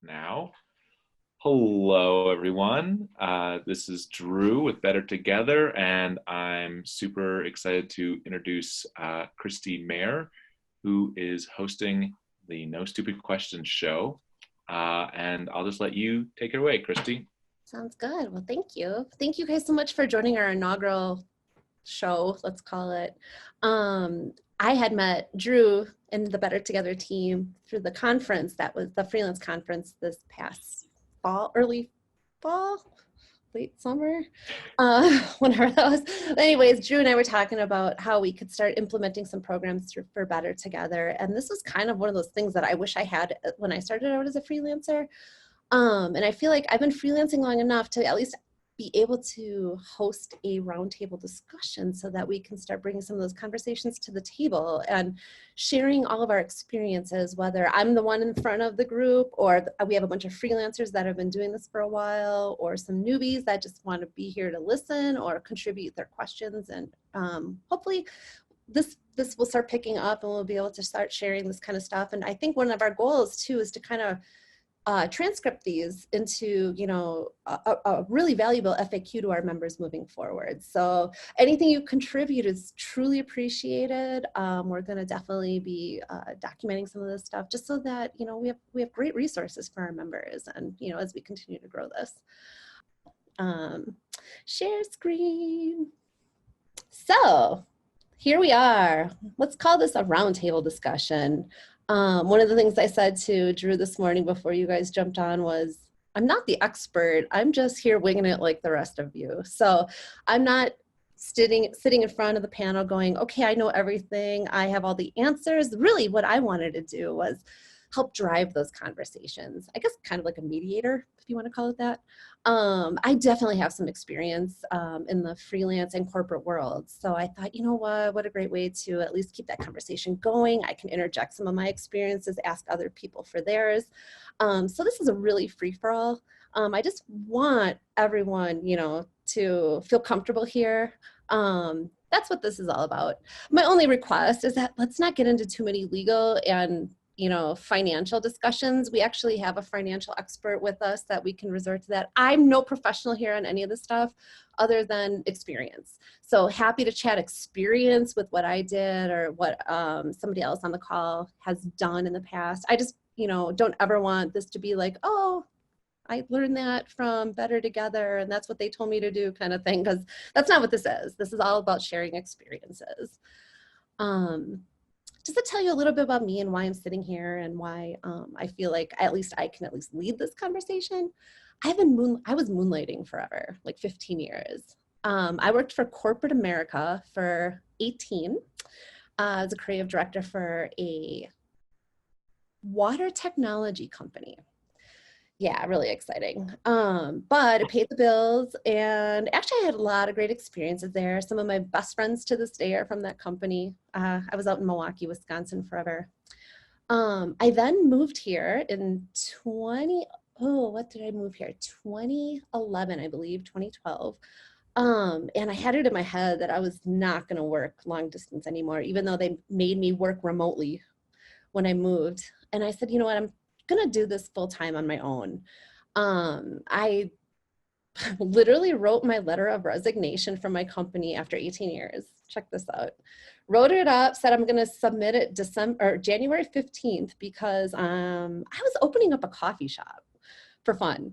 now. Hello, everyone. This is Drew with Better Together, and I'm super excited to introduce Christie Mayer, who is hosting the No Stupid Questions show. And I'll just let you take it away, Christie. Sounds good. Well, thank you. Thank you guys so much for joining our inaugural show, let's call it. I had met Drew and the Better Together team through the conference that was the Freelance conference this past fall, early fall, late summer, whenever that was. Anyways, Drew and I were talking about how we could start implementing some programs for Better Together. And this was kind of one of those things that I wish I had when I started out as a freelancer. And I feel like I've been freelancing long enough to at least be able to host a roundtable discussion so that we can start bringing some of those conversations to the table and sharing all of our experiences, whether I'm the one in front of the group or we have a bunch of freelancers that have been doing this for a while, or some newbies that just want to be here to listen or contribute their questions. And hopefully this will start picking up and we'll be able to start sharing this kind of stuff. And I think one of our goals too is to kind of transcript these into, a really valuable FAQ to our members moving forward. So anything you contribute is truly appreciated. We're going to definitely be documenting some of this stuff just so that, we have great resources for our members and, as we continue to grow this. Share screen. So here we are. Let's call this a roundtable discussion. One of the things I said to Drew this morning before you guys jumped on was, I'm not the expert. I'm just here winging it like the rest of you. So I'm not sitting in front of the panel going, okay, I know everything. I have all the answers. Really what I wanted to do was help drive those conversations. I guess kind of like a mediator, if you want to call it that. I definitely have some experience in the freelance and corporate world. So I thought, what a great way to at least keep that conversation going. I can interject some of my experiences, ask other people for theirs. So this is a really free-for-all. I just want everyone, to feel comfortable here. That's what this is all about. My only request is that let's not get into too many legal and financial discussions. We actually have a financial expert with us that we can resort to that. I'm no professional here on any of this stuff other than experience. So happy to chat experience with what I did or what somebody else on the call has done in the past. I just, don't ever want this to be like, oh, I learned that from Better Together and that's what they told me to do kind of thing, because that's not what this is. This is all about sharing experiences. Just to tell you a little bit about me and why I'm sitting here and why I feel like I can lead this conversation. I was moonlighting forever, like 15 years. I worked for corporate America for 18 as a creative director for a water technology company. Yeah, really exciting. But it paid the bills, and actually I had a lot of great experiences there. Some of my best friends to this day are from that company. I was out in Milwaukee, Wisconsin forever. I then moved here in 2011, I believe, 2012. And I had it in my head that I was not gonna work long distance anymore, even though they made me work remotely when I moved. And I said, you know what, I'm gonna do this full time on my own. I literally wrote my letter of resignation from my company after 18 years. Check this out. Wrote it up, said I'm gonna submit it January 15th because I was opening up a coffee shop for fun.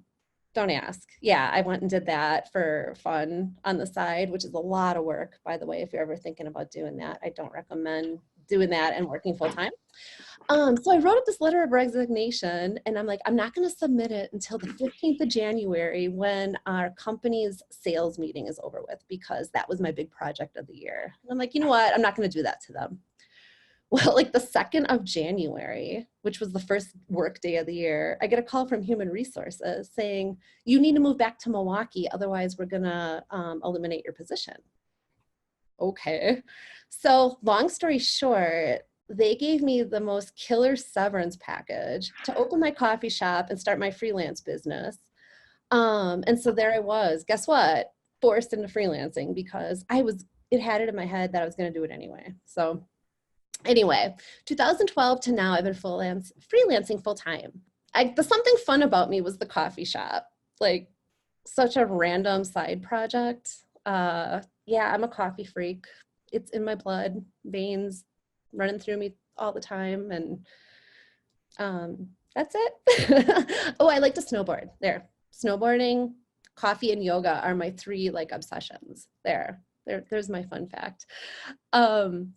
Don't ask. Yeah, I went and did that for fun on the side, which is a lot of work, by the way. If you're ever thinking about doing that, I don't recommend doing that and working full time. So I wrote up this letter of resignation and I'm like, I'm not going to submit it until the 15th of January when our company's sales meeting is over with, because that was my big project of the year. And I'm like, you know what? I'm not going to do that to them. Well, like the 2nd of January, which was the first work day of the year, I get a call from Human Resources saying, you need to move back to Milwaukee. Otherwise, we're going to eliminate your position. Okay. So long story short, they gave me the most killer severance package to open my coffee shop and start my freelance business. And so there I was, guess what? Forced into freelancing because it had it in my head that I was going to do it anyway. So anyway, 2012 to now, I've been freelancing full time. the something fun about me was the coffee shop. Like such a random side project. Yeah, I'm a coffee freak. It's in my blood, veins running through me all the time. And that's it. Oh, I like to snowboard. There. Snowboarding, coffee, and yoga are my three like obsessions. There's my fun fact. Um,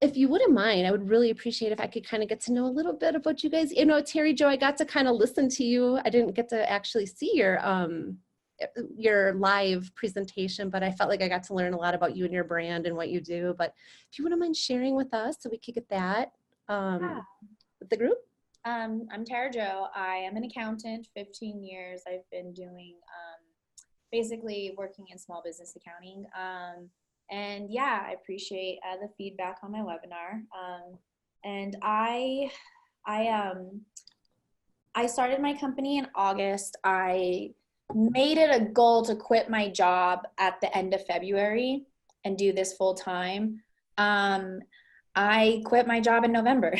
if you wouldn't mind, I would really appreciate if I could kind of get to know a little bit about you guys. You know, Terry Jo, I got to kind of listen to you. I didn't get to actually see your live presentation, but I felt like I got to learn a lot about you and your brand and what you do. But if you wouldn't mind sharing with us so we could get that Yeah. with the group. I'm Tara Jo. I am an accountant, 15 years. I've been doing basically working in small business accounting. And yeah, I appreciate the feedback on my webinar. And I started my company in August. I made it a goal to quit my job at the end of February and do this full time. I quit my job in November.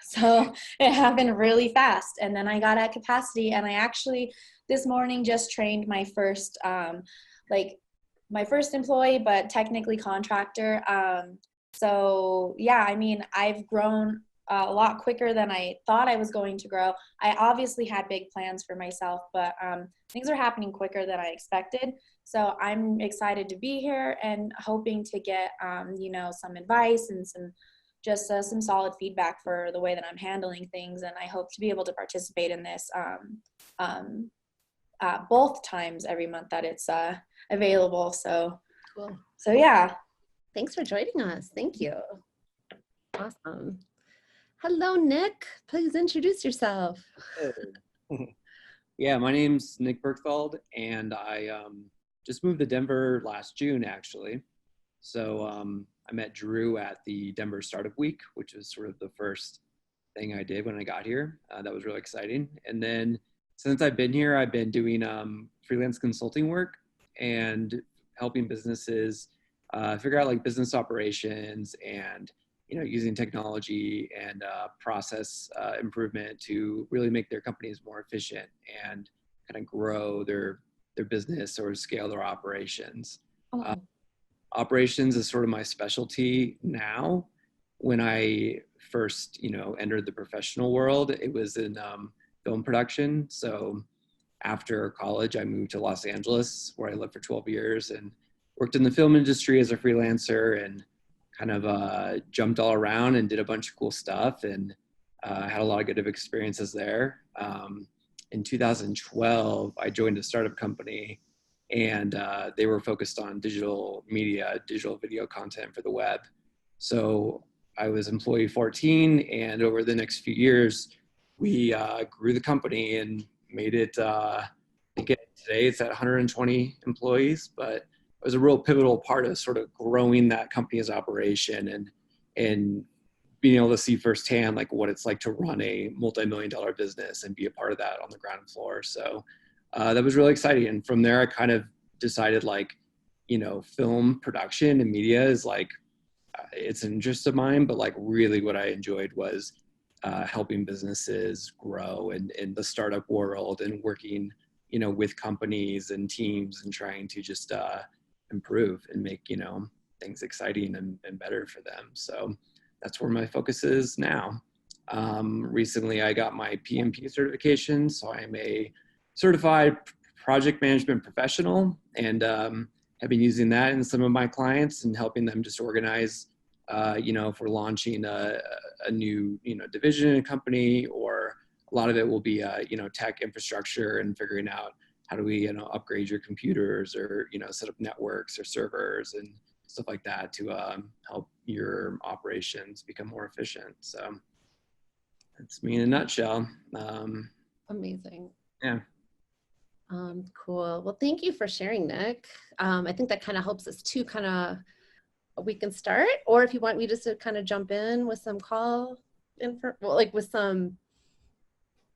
So it happened really fast. And then I got at capacity, and I actually this morning just trained my first my first employee, but technically contractor. So yeah, I mean, I've grown a lot quicker than I thought I was going to grow. I obviously had big plans for myself, but things are happening quicker than I expected. So I'm excited to be here and hoping to get, some advice and some solid feedback for the way that I'm handling things. And I hope to be able to participate in this both times every month that it's available. So, Cool. So yeah. Thanks for joining us. Thank you. Awesome. Hello, Nick. Please introduce yourself. Yeah, my name's Nick Bergthald, and I just moved to Denver last June, actually. So I met Drew at the Denver Startup Week, which was sort of the first thing I did when I got here. That was really exciting. And then since I've been here, I've been doing freelance consulting work and helping businesses figure out like business operations and using technology and process improvement to really make their companies more efficient and kind of grow their business or scale their operations. Oh. Operations is sort of my specialty now. When I first, entered the professional world, it was in film production. So after college, I moved to Los Angeles, where I lived for 12 years and worked in the film industry as a freelancer and kind of jumped all around and did a bunch of cool stuff and had a lot of good experiences there. In 2012, I joined a startup company, and they were focused on digital media, digital video content for the web. So I was employee 14, and over the next few years, we grew the company and made it, I think today it's at 120 employees, but it was a real pivotal part of sort of growing that company's operation and being able to see firsthand like what it's like to run a multi-million-dollar business and be a part of that on the ground floor. So that was really exciting. And from there, I kind of decided film production and media is it's an interest of mine, but really what I enjoyed was helping businesses grow in the startup world and working, with companies and teams and trying to just improve and make, things exciting and better for them. So that's where my focus is now. Recently, I got my PMP certification. So I am a certified project management professional and have been using that in some of my clients and helping them just organize, if we're launching a new, division in a company, or a lot of it will be, tech infrastructure and figuring out how do we, upgrade your computers or, set up networks or servers and stuff like that to help your operations become more efficient. So that's me in a nutshell. Amazing. Yeah. Cool. Well, thank you for sharing, Nick. I think that kind of helps us to we can start, or if you want me just to kind of jump in with some with some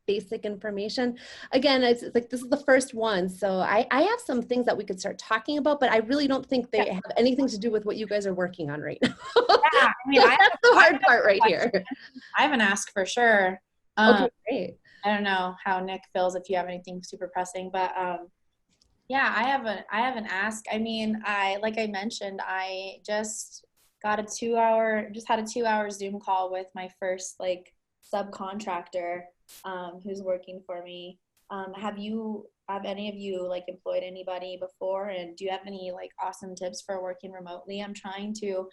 basic information. Again, it's like this is the first one, so I have some things that we could start talking about, but I really don't think they have anything to do with what you guys are working on right now. Yeah, I mean, that's the hard part right here. I have an ask for sure. Okay, great. I don't know how Nick feels if you have anything super pressing, but yeah, I have an ask. I mean, like I mentioned, I just had a 2 hour Zoom call with my first like subcontractor who's working for me. Have any of you like employed anybody before, and do you have any like awesome tips for working remotely? I'm trying to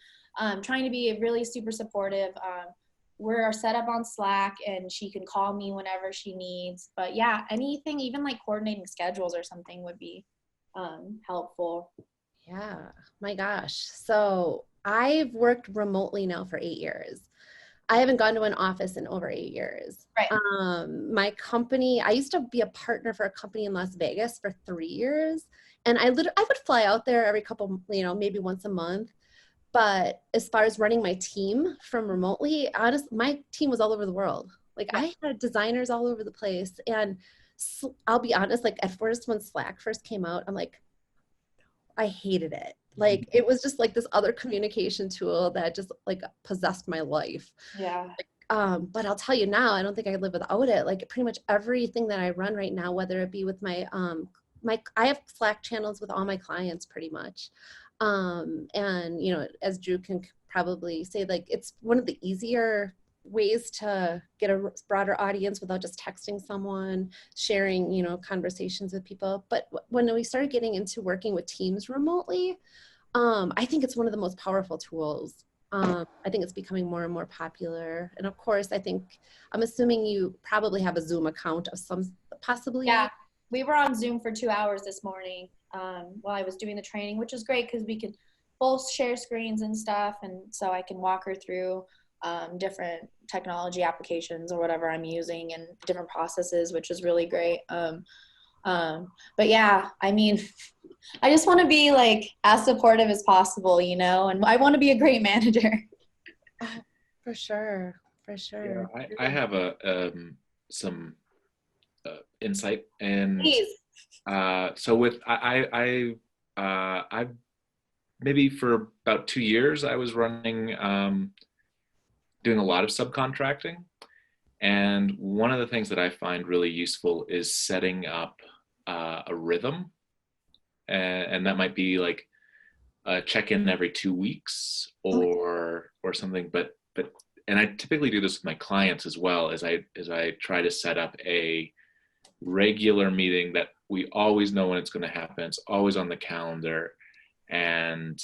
be really super supportive. We're set up on Slack and she can call me whenever she needs. But yeah, anything, even like coordinating schedules or something would be helpful. Yeah, my gosh. So I've worked remotely now for 8 years. I haven't gone to an office in over 8 years. Right. My company, I used to be a partner for a company in Las Vegas for 3 years. And I would fly out there every couple, maybe once a month. But as far as running my team from remotely, my team was all over the world. Like Yeah. I had designers all over the place. And I'll be honest, like at first when Slack first came out, I'm like, I hated it. Like it was just like this other communication tool that just like possessed my life. Yeah. But I'll tell you now, I don't think I could live without it. Like pretty much everything that I run right now, whether it be with my I have Slack channels with all my clients pretty much. And as Drew can probably say, like it's one of the easier ways to get a broader audience without just texting someone, sharing, conversations with people. But when we started getting into working with teams remotely, I think it's one of the most powerful tools. I think it's becoming more and more popular. And of course, I'm assuming you probably have a Zoom account of some, possibly. Yeah, we were on Zoom for 2 hours this morning while I was doing the training, which is great because we could both share screens and stuff. And so I can walk her through different technology applications or whatever I'm using and different processes, which is really great. But yeah, I mean, I just want to be like as supportive as possible, and I want to be a great manager. For sure. For sure. Yeah, I have some insight, and Please. so with I maybe for about 2 years I was running doing a lot of subcontracting, and one of the things that I find really useful is setting up a rhythm, and that might be like a check-in every 2 weeks or something. But and I typically do this with my clients as well, as I try to set up a regular meeting that we always know when it's going to happen. It's always on the calendar, and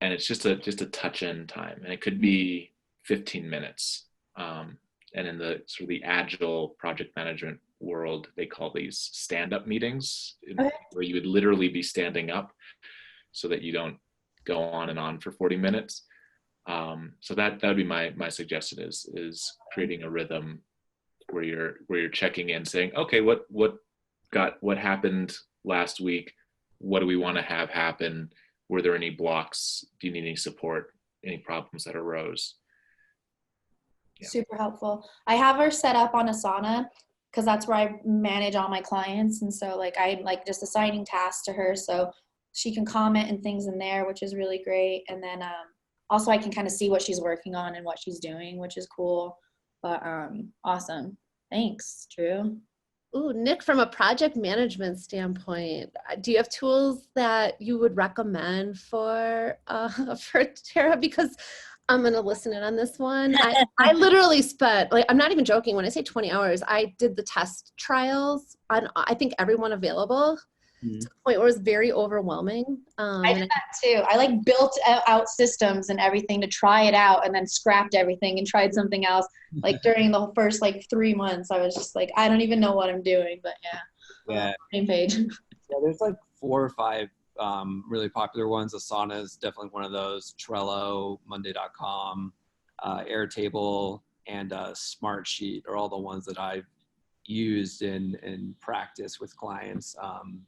it's just a touch-in time, and it could be 15 minutes. And in the sort of the agile project management world, they call these stand-up meetings, where you would literally be standing up so that you don't go on and on for 40 minutes. So that would be my suggestion is creating a rhythm where you're checking in, saying, okay, what happened last week? What do we want to have happen? Were there any blocks? Do you need any support? Any problems that arose? Yeah. Super helpful. I have her set up on Asana because that's where I manage all my clients. And so like I'm like just assigning tasks to her so she can comment and things in there, which is really great. And then also I can kind of see what she's working on and what she's doing, which is cool. But awesome. Thanks, Drew. Ooh, Nick, from a project management standpoint, do you have tools that you would recommend for Tara? Because I'm going to listen in on this one. I literally spent, like, I'm not even joking. When I say 20 hours, I did the test trials on, I think, everyone available to the point where it was very overwhelming. I did that too. I like built out systems and everything to try it out and then scrapped everything and tried something else. Like during the first like 3 months, I was just like, I don't even know what I'm doing, but yeah. Same page. Yeah, there's like 4 or 5 really popular ones. Asana is definitely one of those. Trello, Monday.com, Airtable, and Smartsheet are all the ones that I've used in practice with clients,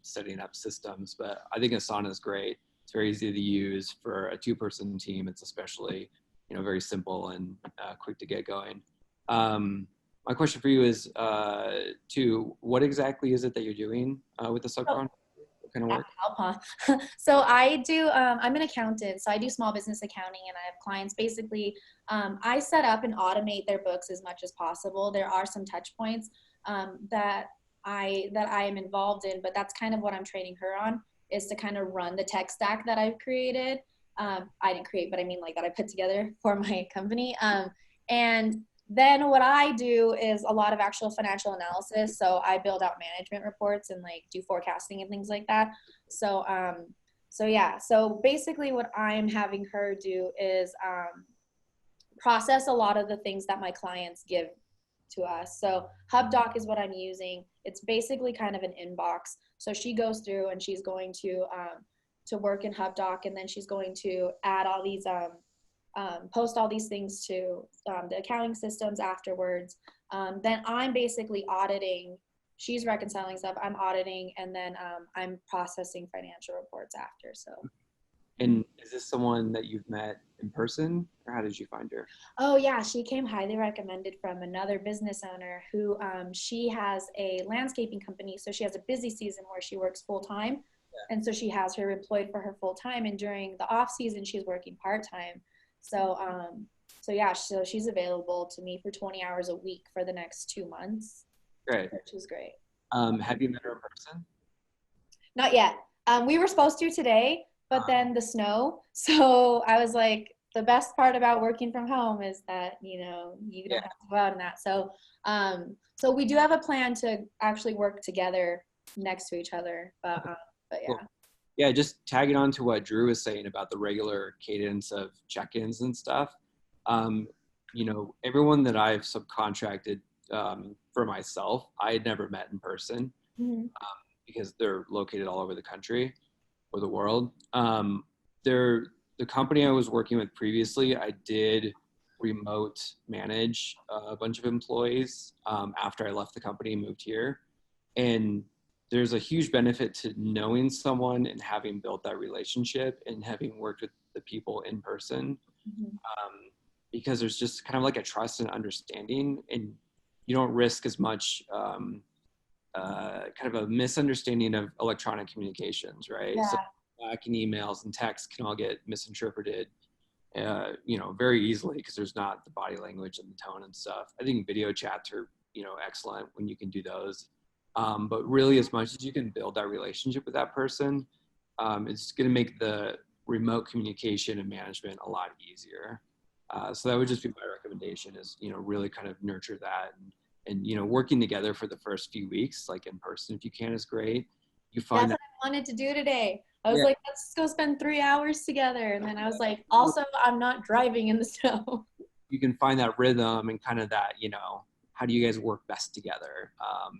setting up systems. But I think Asana is great. It's very easy to use for a 2-person team. It's especially, very simple and quick to get going. My question for you is, what exactly is it that you're doing with the subcontractor? kind of work? Help, huh? So I do, I'm an accountant, so I do small business accounting, and I have clients. Basically, I set up and automate their books as much as possible. There are some touch points that I am involved in, but that's kind of what I'm training her on, is to kind of run the tech stack that I've created. I didn't create, but I mean like that I put together for my company. And then what I do is a lot of actual financial analysis. So I build out management reports and like do forecasting and things like that. So, yeah. So basically what I'm having her do is process a lot of the things that my clients give to us. So HubDoc is what I'm using. It's basically kind of an inbox. So she goes through and she's going to work in HubDoc, and then she's going to add all these post all these things to the accounting systems afterwards. Then I'm basically auditing. She's reconciling stuff. I'm auditing, and then I'm processing financial reports after. So. And is this someone that you've met in person, or how did you find her? Oh yeah, she came highly recommended from another business owner who she has a landscaping company. So she has a busy season where she works full time. Yeah. And so she has her employed for her full time. And during the off season, she's working part time. So, yeah, so she's available to me for 20 hours a week for the next 2 months. Great. Which is great. Have you met her in person? Not yet. We were supposed to today, but then the snow. So I was like, the best part about working from home is that, you don't have to go out and that. So, so we do have a plan to actually work together next to each other, but yeah. Cool. Yeah, just tagging on to what Drew was saying about the regular cadence of check-ins and stuff. Everyone that I've subcontracted for myself, I had never met in person because they're located all over the country or the world. The company I was working with previously, I did remote manage a bunch of employees after I left the company and moved here. And there's a huge benefit to knowing someone and having built that relationship and having worked with the people in person, because there's just kind of like a trust and understanding, and you don't risk as much kind of a misunderstanding of electronic communications, right? Yeah. So Slack and emails and texts can all get misinterpreted, very easily because there's not the body language and the tone and stuff. I think video chats are, excellent when you can do those. But really, as much as you can build that relationship with that person, it's going to make the remote communication and management a lot easier. So that would just be my recommendation, is, really kind of nurture that, and working together for the first few weeks, like in person, if you can, is great. You find That's that what I wanted to do today. I was like, let's go spend 3 hours together. And then I was like, also, I'm not driving in the snow. You can find that rhythm and kind of that, how do you guys work best together?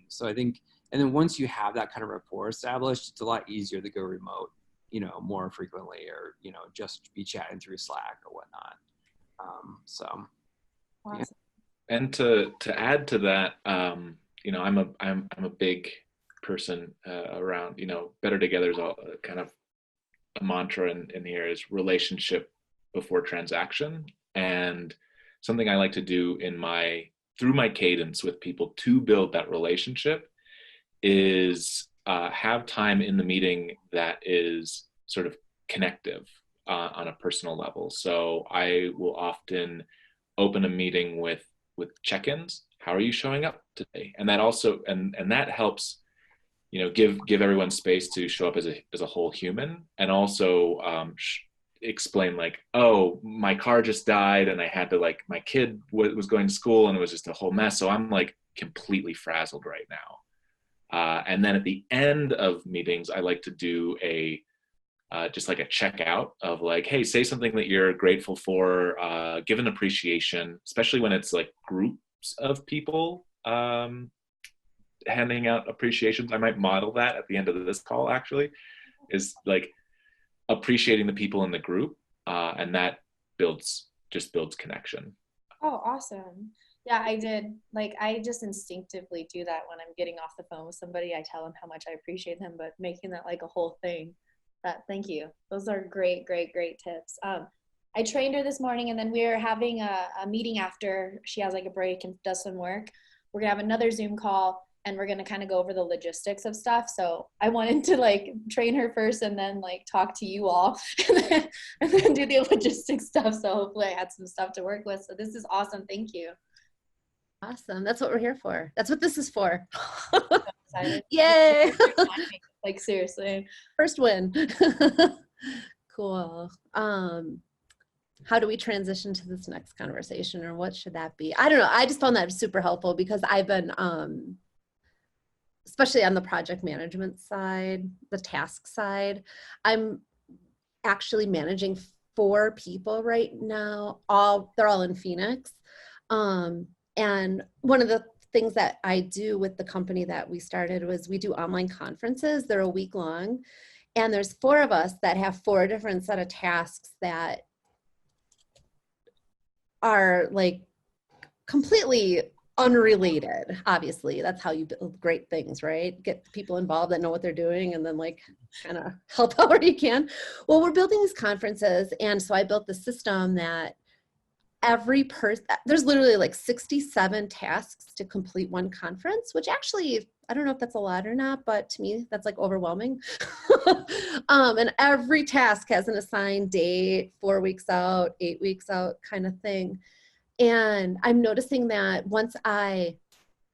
So I think, and then once you have that kind of rapport established, it's a lot easier to go remote, more frequently, or, just be chatting through Slack or whatnot. So. Awesome. Yeah. And to add to that, I'm a big person around, better together is all kind of a mantra in here, is relationship before transaction. And something I like to do through my cadence with people to build that relationship is have time in the meeting that is sort of connective on a personal level. So I will often open a meeting with check-ins. How are you showing up today? And that also, and that helps, give everyone space to show up as a whole human, and also explain, like, oh, my car just died and I had to, like, my kid was going to school and it was just a whole mess. So I'm like completely frazzled right now. And then at the end of meetings, I like to do just like a checkout of, like, hey, say something that you're grateful for, give an appreciation, especially when it's like groups of people handing out appreciations. I might model that at the end of this call, actually, is like appreciating the people in the group, and that builds connection. Oh, awesome. Yeah, I did. Like, I just instinctively do that when I'm getting off the phone with somebody. I tell them how much I appreciate them, but making that like a whole thing. Thank you. Those are great, great, great tips. I trained her this morning, and then we're having a meeting after she has like a break and does some work. We're gonna have another Zoom call, and we're going to kind of go over the logistics of stuff. So I wanted to like train her first and then like talk to you all and then do the logistics stuff. So hopefully I had some stuff to work with. So this is awesome. Thank you. Awesome. That's what we're here for. That's what this is for. Excited. Yay. Like seriously. First win. Cool. How do we transition to this next conversation, or what should that be? I don't know. I just found that super helpful because I've been, especially on the project management side, the task side, I'm actually managing 4 people right now. They're all in Phoenix. And one of the things that I do with the company that we started was we do online conferences. They're a week long. And there's 4 of us that have 4 different set of tasks that are like completely unrelated. Obviously, that's how you build great things, right? Get people involved that know what they're doing and then like kind of help out where you can. Well, we're building these conferences. And so I built the system that every person, there's literally like 67 tasks to complete one conference, which actually, I don't know if that's a lot or not, but to me, that's like overwhelming. And every task has an assigned date, 4 weeks out, 8 weeks out kind of thing. And I'm noticing that once I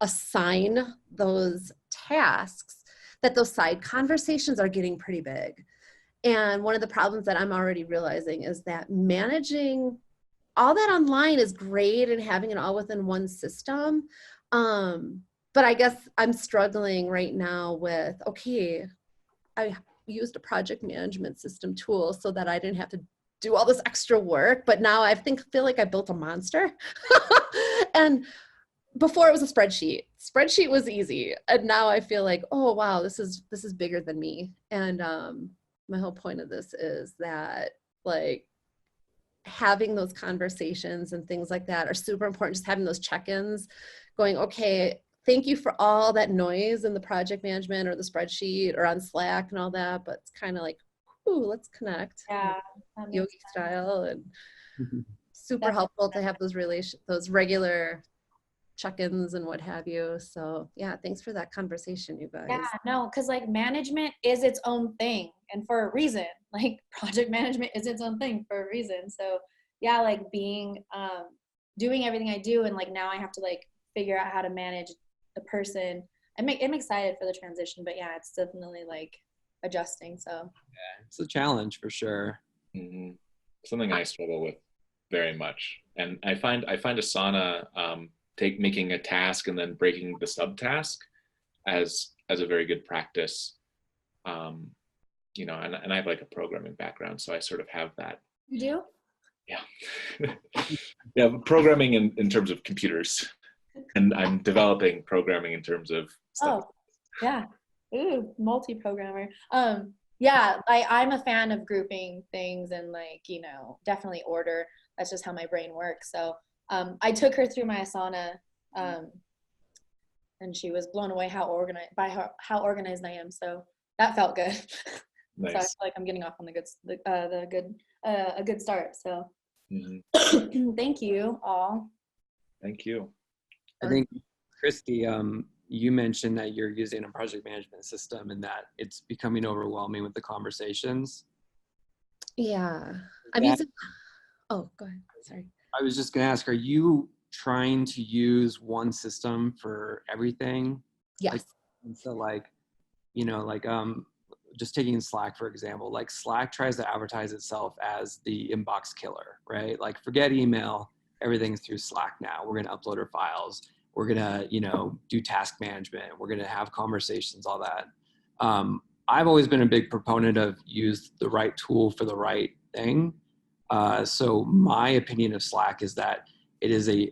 assign those tasks, that those side conversations are getting pretty big. And one of the problems that I'm already realizing is that managing all that online is great and having it all within one system. But I guess I'm struggling right now with, okay, I used a project management system tool so that I didn't have to do all this extra work, but now I feel like I built a monster. And before it was a spreadsheet. Spreadsheet was easy. And now I feel like, oh wow, this is bigger than me. And my whole point of this is that like having those conversations and things like that are super important. Just having those check-ins going, okay, thank you for all that noise in the project management or the spreadsheet or on Slack and all that, but it's kind of like, ooh, let's connect. Yeah. Yogi style, and super That's helpful to have those regular check-ins and what have you. So yeah, thanks for that conversation, you guys. Yeah, no, because like management is its own thing and for a reason. Like project management is its own thing for a reason. So yeah, like being doing everything I do, and like now I have to like figure out how to manage the person. I'm excited for the transition, but yeah, it's definitely like adjusting. So yeah, it's a challenge for sure. Mm-hmm. Something I struggle with very much, and I find Asana making a task and then breaking the subtask as a very good practice. You know, and I have like a programming background, so I sort of have that. you do? Yeah. Yeah, programming in terms of computers, and I'm developing programming in terms of stuff. Oh, yeah. Ooh, multi-programmer. Yeah, I'm a fan of grouping things and like, you know, definitely order. That's just how my brain works. So I took her through my Asana, and she was blown away how organized I am. So that felt good. Nice. So I feel like I'm getting off on a good start. So thank you all. Thank you. I think, Christie, you mentioned that you're using a project management system and that it's becoming overwhelming with the conversations. Yeah, I'm using, oh, go ahead, sorry. I was just gonna ask, are you trying to use one system for everything? Yes. Like, and so like, you know, like just taking Slack, for example, like Slack tries to advertise itself as the inbox killer, right? Like forget email, everything's through Slack now. We're gonna upload our files. We're gonna, you know, do task management. We're gonna have conversations, all that. I've always been a big proponent of use the right tool for the right thing. So my opinion of Slack is that it is a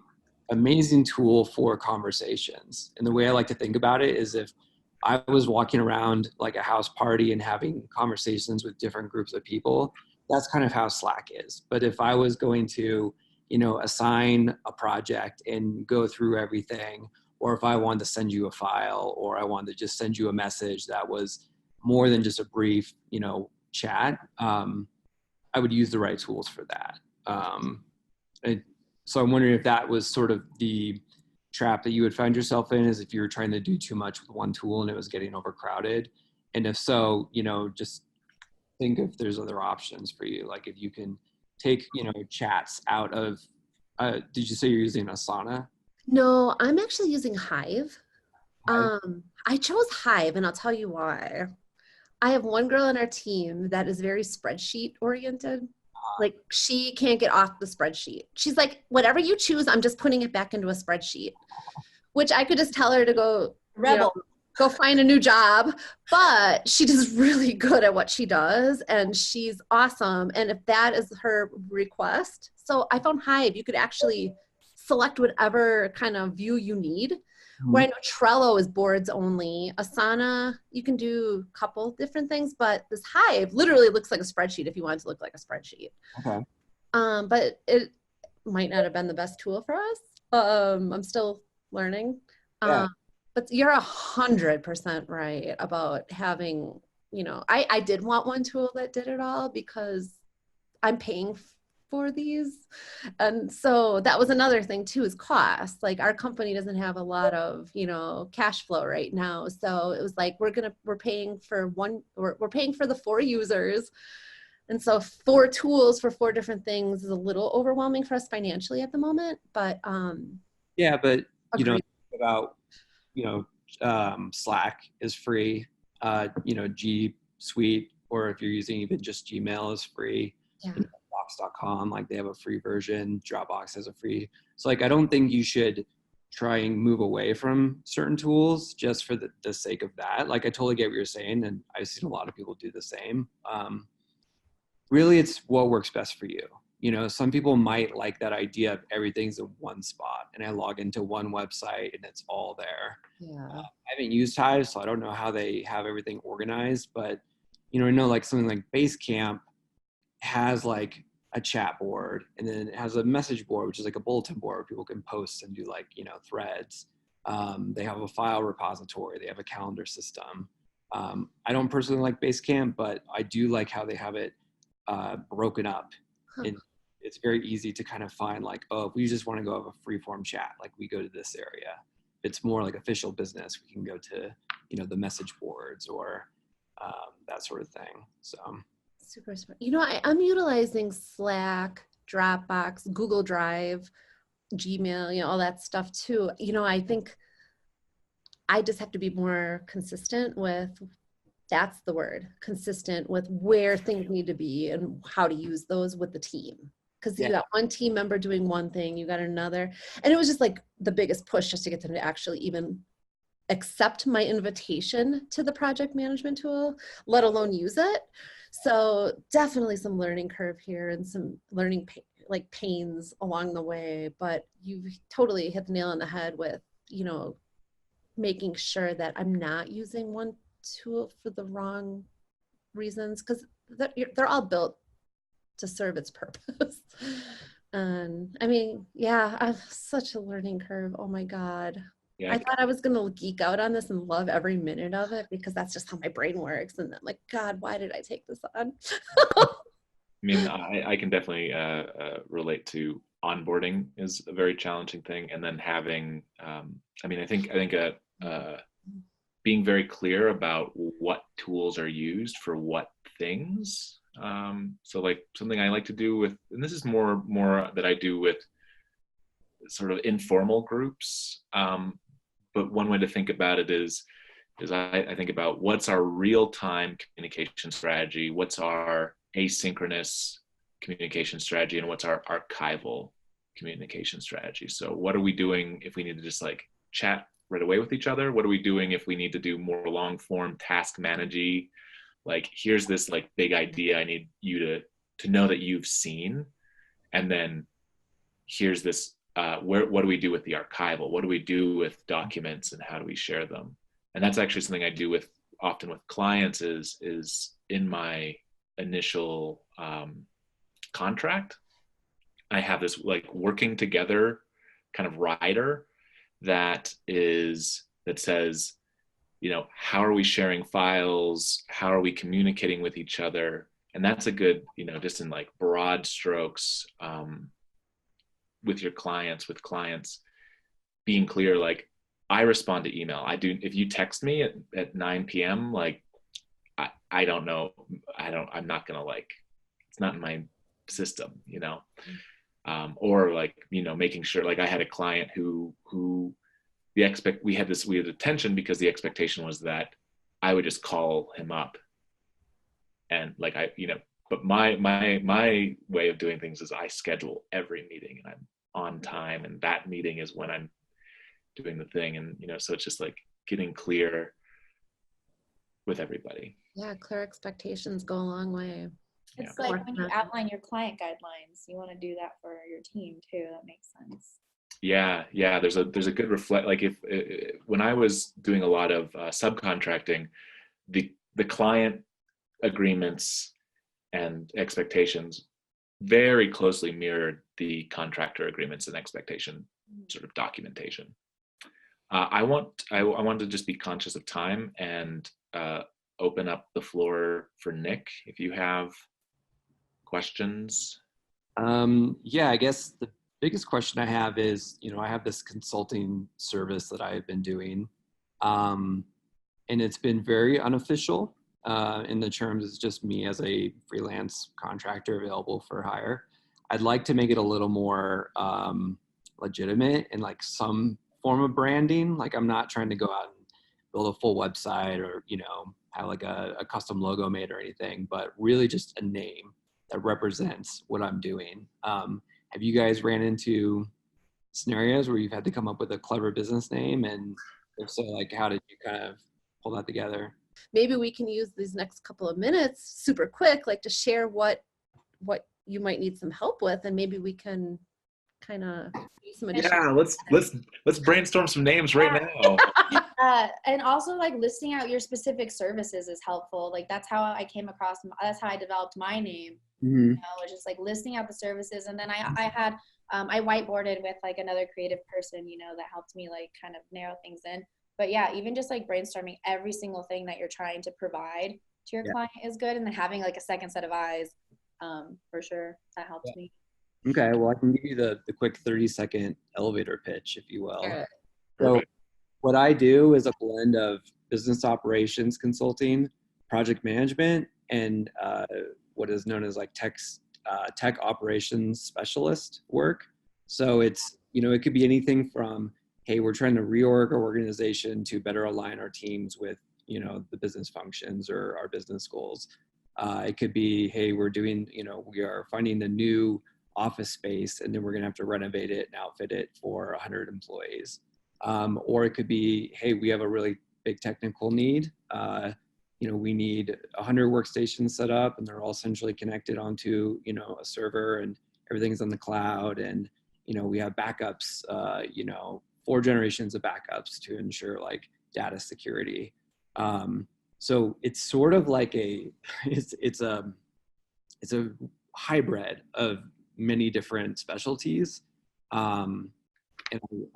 amazing tool for conversations. And the way I like to think about it is if I was walking around like a house party and having conversations with different groups of people, that's kind of how Slack is. But if I was going to, you know, assign a project and go through everything, or if I wanted to send you a file, or I wanted to just send you a message that was more than just a brief, you know, chat, I would use the right tools for that. So I'm wondering if that was sort of the trap that you would find yourself in is if you were trying to do too much with one tool and it was getting overcrowded. And if so, just think if there's other options for you. Like if you can take, chats out of, did you say you're using Asana? No, I'm actually using Hive. Hive? I chose Hive, and I'll tell you why. I have one girl on our team that is very spreadsheet oriented. Like she can't get off the spreadsheet. She's like, whatever you choose, I'm just putting it back into a spreadsheet, which I could just tell her to go Rebel. go find a new job, but she is really good at what she does and she's awesome. And if that is her request, so I found Hive, you could actually select whatever kind of view you need. Where I know Trello is boards only. Asana, you can do a couple different things, but this Hive literally looks like a spreadsheet if you want it to look like a spreadsheet. Okay. But it might not have been the best tool for us. I'm still learning. Yeah. But you're 100% right about having, I did want one tool that did it all because I'm paying for these. And so that was another thing too, is cost. Like our company doesn't have a lot of, cash flow right now. So it was like, we're paying for we're paying for the 4 users. And so 4 tools for 4 different things is a little overwhelming for us financially at the moment, but yeah, but agreed. about, Slack is free, G Suite, or if you're using even just Gmail is free. Yeah. Box.com, like they have a free version. Dropbox has a free. So like, I don't think you should try and move away from certain tools just for the sake of that. Like I totally get what you're saying. And I've seen a lot of people do the same. Really, it's what works best for you. Some people might like that idea of everything's in one spot and I log into one website and it's all there. Yeah. I haven't used Hive, so I don't know how they have everything organized, but I know like something like Basecamp has like a chat board, and then it has a message board, which is like a bulletin board where people can post and do like, threads. They have a file repository. They have a calendar system. I don't personally like Basecamp, but I do like how they have it broken up. And it's very easy to kind of find like, oh, if we just want to go have a free form chat, like we go to this area. If it's more like official business, we can go to, the message boards or that sort of thing. So. Super smart. I'm utilizing Slack, Dropbox, Google Drive, Gmail, all that stuff too. I think I just have to be more consistent with, that's the word, consistent with where things need to be and how to use those with the team. Because you got one team member doing one thing, you got another. And it was just like the biggest push just to get them to actually even accept my invitation to the project management tool, let alone use it. So definitely some learning curve here and some learning pains along the way, but you've totally hit the nail on the head with, making sure that I'm not using one tool for the wrong reasons, because they're all built to serve its purpose. And I mean, yeah, I've such a learning curve. Oh my God. Yeah. I thought I was going to geek out on this and love every minute of it because that's just how my brain works. And I'm like, God, why did I take this on? I mean, I can definitely relate to onboarding is a very challenging thing. And then having, I think being very clear about what tools are used for what things. So like something I like to do with, and this is more that I do with sort of informal groups. But one way to think about it is I think about what's our real-time communication strategy, what's our asynchronous communication strategy, and what's our archival communication strategy. So what are we doing if we need to just like chat right away with each other? What are we doing if we need to do more long-form task managing? Like, here's this like big idea I need you to know that you've seen, and then here's this. What do we do with the archival? What do we do with documents, and how do we share them? And that's actually something I do often with clients is in my initial contract. I have this like working together kind of rider that says, how are we sharing files? How are we communicating with each other? And that's a good, just in like broad strokes, with clients, being clear, like I respond to email. I do. If you text me at 9 p.m., like I don't know. I'm not going to like, it's not in my system, you know? Or like, you know, making sure, like I had a client who we had a tension because the expectation was that I would just call him up and like but my way of doing things is I schedule every meeting and I'm on time, and that meeting is when I'm doing the thing. And you know, so it's just like getting clear with everybody. Yeah, clear expectations go a long way. It's like when you outline your client guidelines, you want to do that for your team too. That makes sense. Yeah, there's a good reflect, like if when I was doing a lot of subcontracting, the client agreements and expectations very closely mirrored the contractor agreements and expectation sort of documentation. I want to just be conscious of time and open up the floor for Nick if you have questions. Yeah, I guess the biggest question I have is, you know, I have this consulting service that I've been doing, and it's been very unofficial in the terms it's just me as a freelance contractor available for hire. I'd like to make it a little more legitimate and like some form of branding. Like I'm not trying to go out and build a full website or, you know, have like a custom logo made or anything, but really just a name that represents what I'm doing. Have you guys ran into scenarios where you've had to come up with a clever business name? And if so, like, how did you kind of pull that together? Maybe we can use these next couple of minutes super quick, like to share what you might need some help with, and maybe we can kind of use some additional. Yeah, let's brainstorm some names right now. And also like listing out your specific services is helpful. Like that's how I developed my name. Mm-hmm. You know, which is like listing out the services. And then I whiteboarded with like another creative person, you know, that helped me like kind of narrow things in. But yeah, even just like brainstorming every single thing that you're trying to provide to your client is good. And then having like a second set of eyes, for sure, that helps me. Okay, well, I can give you the quick 30-second elevator pitch, if you will. Sure. So what I do is a blend of business operations consulting, project management, and what is known as like tech operations specialist work. So it's, you know, it could be anything from, hey, we're trying to reorg our organization to better align our teams with, you know, the business functions or our business goals. It could be, hey, we're doing, you know, we are finding a new office space and then we're going to have to renovate it and outfit it for 100 employees. Or it could be, hey, we have a really big technical need. You know, we need 100 workstations set up and they're all centrally connected onto, you know, a server and everything's on the cloud. And, you know, we have backups, you know, 4 generations of backups to ensure like data security. So it's sort of like it's a hybrid of many different specialties. And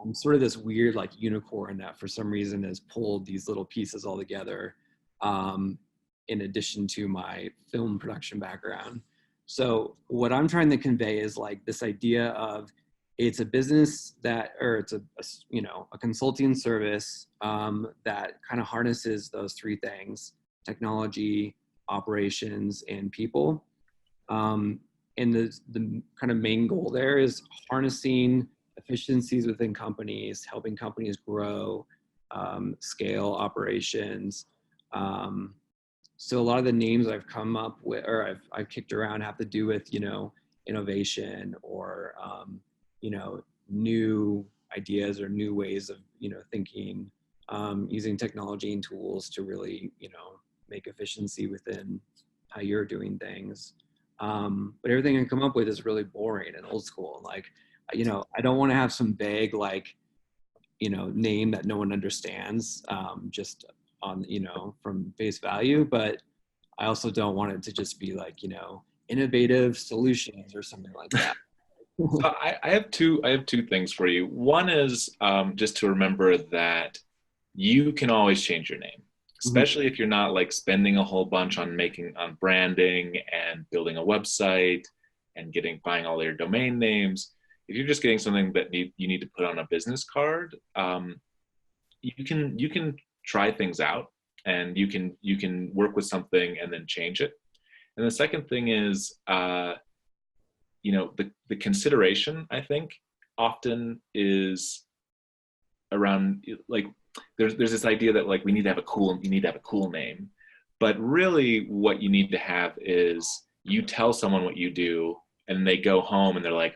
I'm sort of this weird like unicorn that for some reason has pulled these little pieces all together, in addition to my film production background. So what I'm trying to convey is like this idea of it's a business that, or it's a you know, a consulting service that kind of harnesses those 3 things: technology, operations, and people. And the kind of main goal there is harnessing efficiencies within companies, helping companies grow, scale operations. So a lot of the names I've come up with, or I've kicked around, have to do with, you know, innovation or, you know, new ideas or new ways of, you know, thinking, using technology and tools to really, you know, make efficiency within how you're doing things. But everything I come up with is really boring and old school. And like, you know, I don't want to have some vague, like, you know, name that no one understands, just on, you know, from face value, but I also don't want it to just be like, you know, innovative solutions or something like that. So I have two things for you. One is just to remember that you can always change your name, especially if you're not like spending a whole bunch on branding and building a website and buying all your domain names. if you're just getting something that you need to put on a business card, you can try things out, and you can work with something and then change it. And the second thing is, the consideration, I think, often is around, like, there's this idea that, like, you need to have a cool name, but really what you need to have is, you tell someone what you do and they go home and they're like,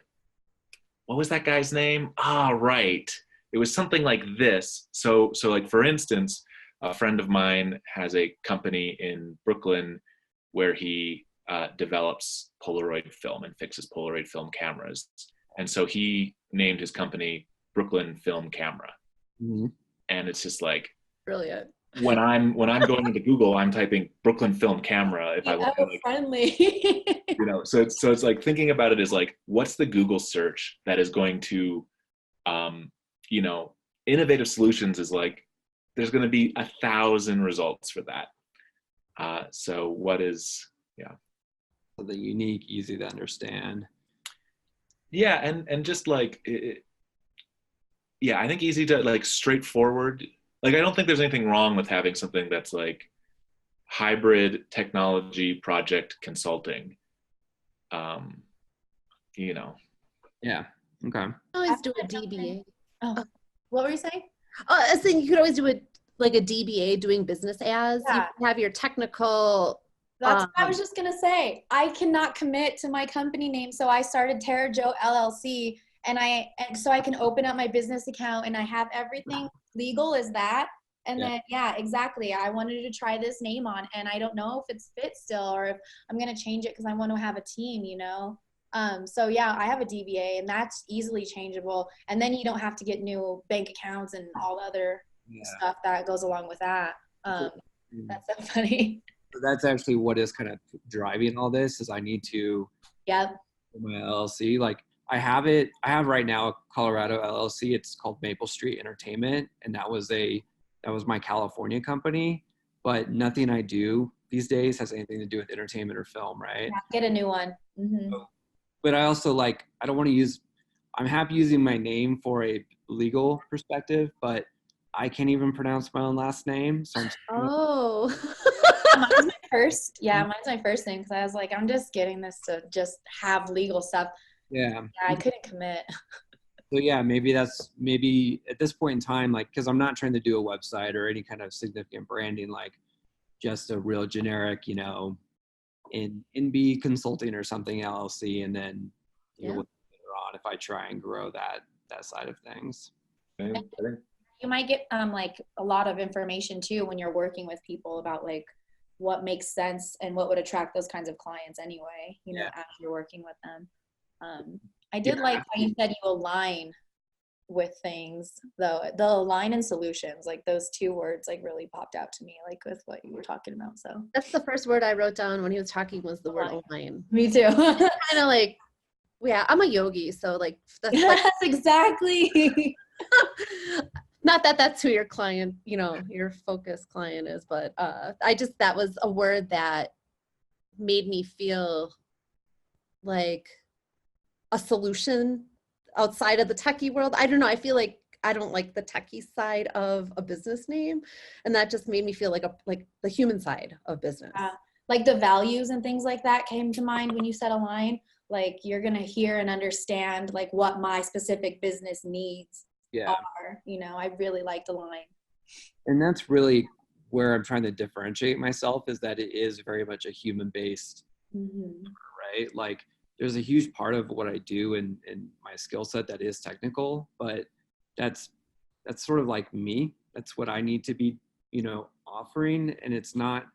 what was that guy's name? Ah, right, it was something like this. So like, for instance, a friend of mine has a company in Brooklyn where he develops Polaroid film and fixes Polaroid film cameras. And so he named his company Brooklyn Film Camera. Mm-hmm. And it's just like, Brilliant. when I'm going into Google, I'm typing Brooklyn Film Camera if I want to, like, friendly. so it's like, thinking about it is like, what's the Google search that is going to, innovative solutions is like, there's going to be 1,000 results for that. So what is, yeah. So the unique, easy to understand. Yeah, and just like, I think easy to, like, straightforward. Like, I don't think there's anything wrong with having something that's like hybrid technology project consulting. Yeah. Okay. Always do a DBA. Oh, what were you saying? I was saying you could always do a DBA, doing business ads. You Yeah. can have your technical. That's what I was just gonna say. I cannot commit to my company name, so I started Tara Joe LLC, and so I can open up my business account and I have everything legal as that. And Yeah. then, yeah, exactly. I wanted to try this name on, and I don't know if it's fit still or if I'm gonna change it because I want to have a team, So yeah, I have a DBA, and that's easily changeable. And then you don't have to get new bank accounts and all the other stuff that goes along with that. That's so funny. So that's actually what is kind of driving all this, is I need to, Yep. my LLC, like, I have right now a Colorado LLC. It's called Maple Street Entertainment. And that was my California company, but nothing I do these days has anything to do with entertainment or film. Right. Yeah, get a new one. Mm-hmm. But I also, like, I don't want to I'm happy using my name for a legal perspective, but I can't even pronounce my own last name. So Mine's my first. Yeah, mine's my first thing, because I was like, I'm just getting this to just have legal stuff. Yeah, I couldn't commit. So yeah, maybe at this point in time, like, because I'm not trying to do a website or any kind of significant branding, like just a real generic, NB Consulting or something LLC, and then later on, if I try and grow that side of things. You might get like a lot of information too when you're working with people about like what makes sense and what would attract those kinds of clients anyway, as you're working with them. I did like how you said you align with things, though. The align and solutions, like those two words, like really popped out to me, like with what you were talking about. So that's the first word I wrote down when he was talking, was the word align. Me too. Kind of like, yeah, I'm a yogi, so like that's like, yes, exactly. not that that's who your client, your focus client is, but that was a word that made me feel like a solution outside of the techie world. I don't know. I feel like I don't like the techie side of a business name, and that just made me feel like the human side of business. Like the values and things like that came to mind when you said align. Like you're gonna hear and understand like what my specific business needs are. I really liked align. And that's really where I'm trying to differentiate myself, is that it is very much a human-based, right? Like, there's a huge part of what I do in my skill set that is technical, but that's sort of like me. That's what I need to be, offering. And it's not,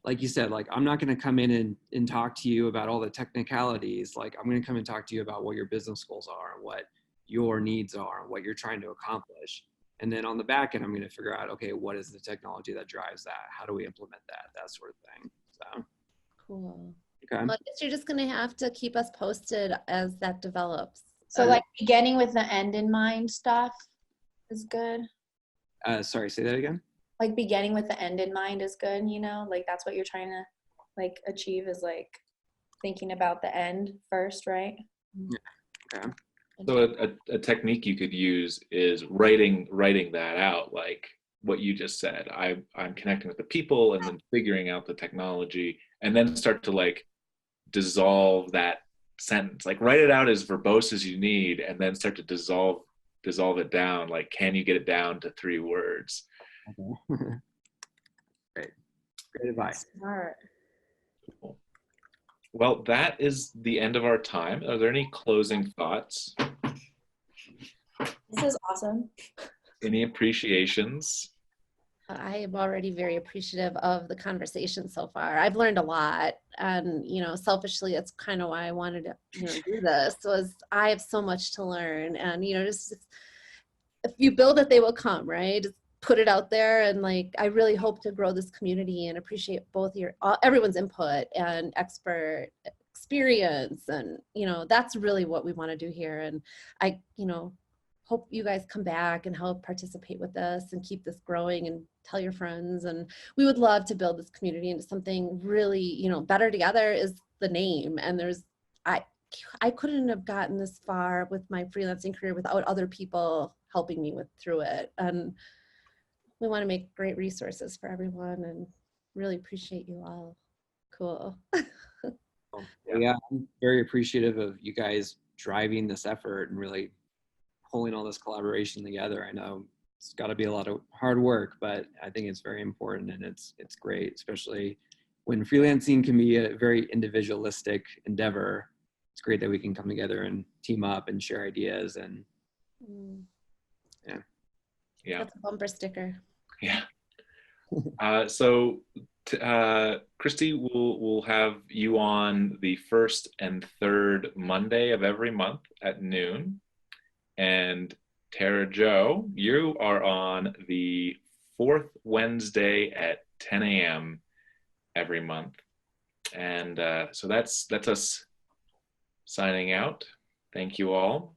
like you said, like, I'm not going to come in and talk to you about all the technicalities. Like, I'm going to come and talk to you about what your business goals are, and what your needs are, and what you're trying to accomplish. And then on the back end, I'm going to figure out, okay, what is the technology that drives that? How do we implement that sort of thing. So cool. Okay. Well, I guess you're just going to have to keep us posted as that develops. So like beginning with the end in mind stuff is good. Sorry, say that again. Like beginning with the end in mind is good, like that's what you're trying to like achieve, is like thinking about the end first, right? Yeah. Okay. So a technique you could use is writing that out, like what you just said. I'm connecting with the people and then figuring out the technology, and then start to like dissolve that sentence. Like write it out as verbose as you need, and then start to dissolve it down. Like, can you get it down to 3 words? Okay. Great advice. Smart. Cool. Well, that is the end of our time. Are there any closing thoughts? This is awesome. Any appreciations? I am already very appreciative of the conversation so far. I've learned a lot, and selfishly, that's kind of why I wanted to, do this. Was I have so much to learn, and just if you build it, they will come, right? Just put it out there, and like I really hope to grow this community and appreciate both everyone's input and expert experience, and that's really what we want to do here. And I, hope you guys come back and help participate with us and keep this growing and tell your friends. And we would love to build this community into something really, Better Together is the name. And I couldn't have gotten this far with my freelancing career without other people helping me through it. And we want to make great resources for everyone and really appreciate you all. Cool. Yeah, I'm very appreciative of you guys driving this effort and really pulling all this collaboration together. I know it's got to be a lot of hard work, but I think it's very important, and it's great, especially when freelancing can be a very individualistic endeavor. It's great that we can come together and team up and share ideas. And yeah, that's a bumper sticker. Yeah. So Christie, we'll have you on the first and third Monday of every month at noon. And Tara Jo, you are on the 4th Wednesday at 10 a.m. every month. And so that's us signing out. Thank you all.